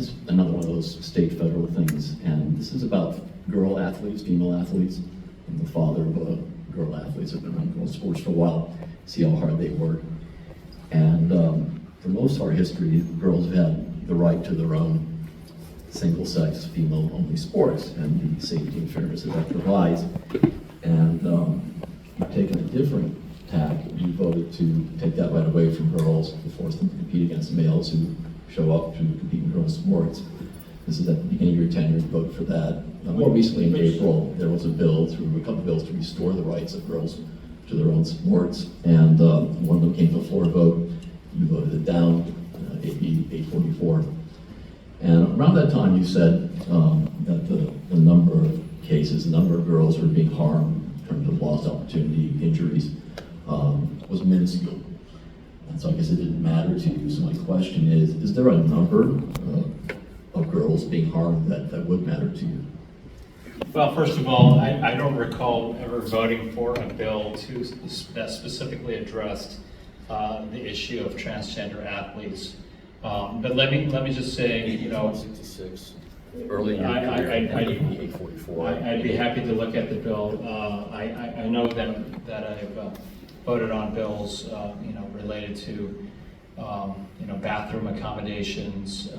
is another one of those state federal things, and this is about girl athletes, female athletes. I'm the father of girl athletes, have been around girl sports for a while, see how hard they work. And for most of our history, girls have had the right to their own single-sex, female-only sports, and the safety and fairness that provides. And you've taken a different tack. You voted to take that right away from girls, to force them to compete against males who show up to compete in girls' sports. This is at the beginning of your tenure, you voted for that. More recently, in April, there was a couple bills to restore the rights of girls to their own sports, and one of them came to the floor vote. You voted it down, AB 844. And around that time, you said that the number of cases, the number of girls who are being harmed in terms of lost opportunity, injuries, was minuscule. And so I guess it didn't matter to you. So my question is there a number of girls being harmed that would matter to you? Well, first of all, I don't recall ever voting for a bill that specifically addressed the issue of transgender athletes. But let me just say, you know, 66. Early in your career, 844. I'd be happy to look at the bill. I know that I've voted on bills, you know, related to, you know, bathroom accommodations,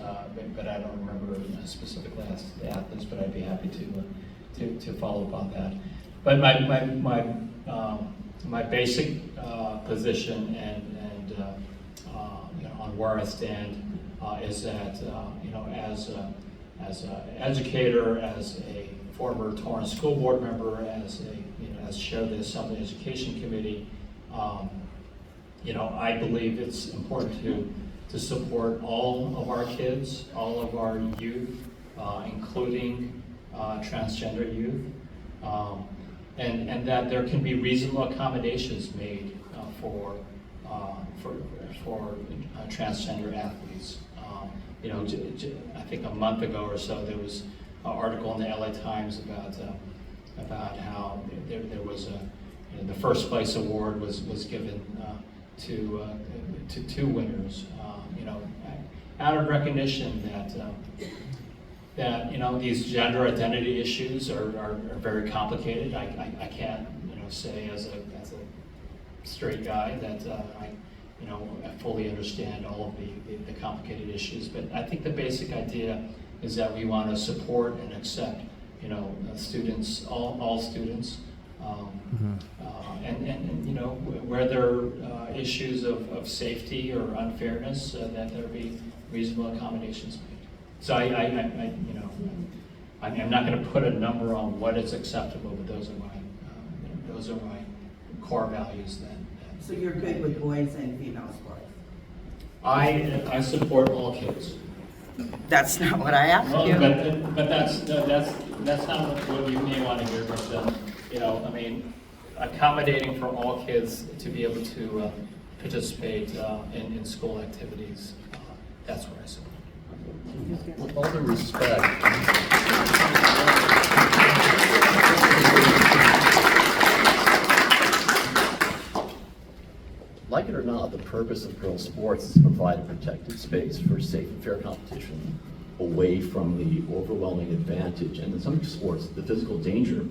but I don't remember specifically as to the athletes. But I'd be happy to follow up on that. But my basic position and you know, on where I stand is that you know, as an educator, as a former Torrance school board member, as chair of the Assembly Education Committee, you know, I believe it's important to support all of our kids, all of our youth, including transgender youth, and that there can be reasonable accommodations made for transgender athletes. You know, I think a month ago or so, there was an article in the LA Times about how there was you know, the first place award was given to two winners. You know, out of recognition that you know, these gender identity issues are very complicated. I can't, you know, say as a straight guy that you know, I fully understand all of the complicated issues, but I think the basic idea is that we want to support and accept, you know, students, all students, and you know, where there are issues of safety or unfairness, that there be reasonable accommodations made. So I you know, I'm not going to put a number on what is acceptable, but those are my core values then. So you're good with boys and female sports? I support all kids. That's not what I asked Well, you. but that's not what you may want to hear. But you know, I mean, accommodating for all kids to be able to participate in school activities. That's where I support. With all due respect, like it or not, the purpose of girls' sports is to provide a protected space for safe and fair competition away from the overwhelming advantage, and in some sports, the physical danger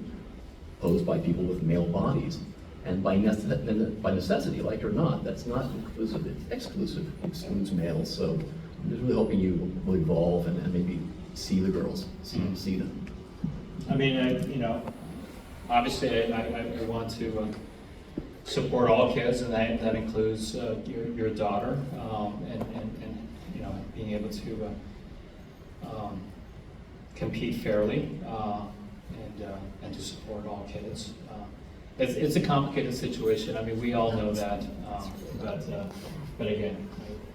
posed by people with male bodies. And by necessity, like it or not, that's not inclusive, it's exclusive, it excludes males. So I'm just really hoping you will evolve and maybe see the girls, see them. I mean, you know, obviously I want to support all kids, and that includes your daughter, and you know, being able to compete fairly, and to support all kids. It's a complicated situation. I mean, we all know that, but again,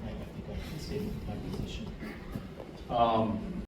I think I can see my position.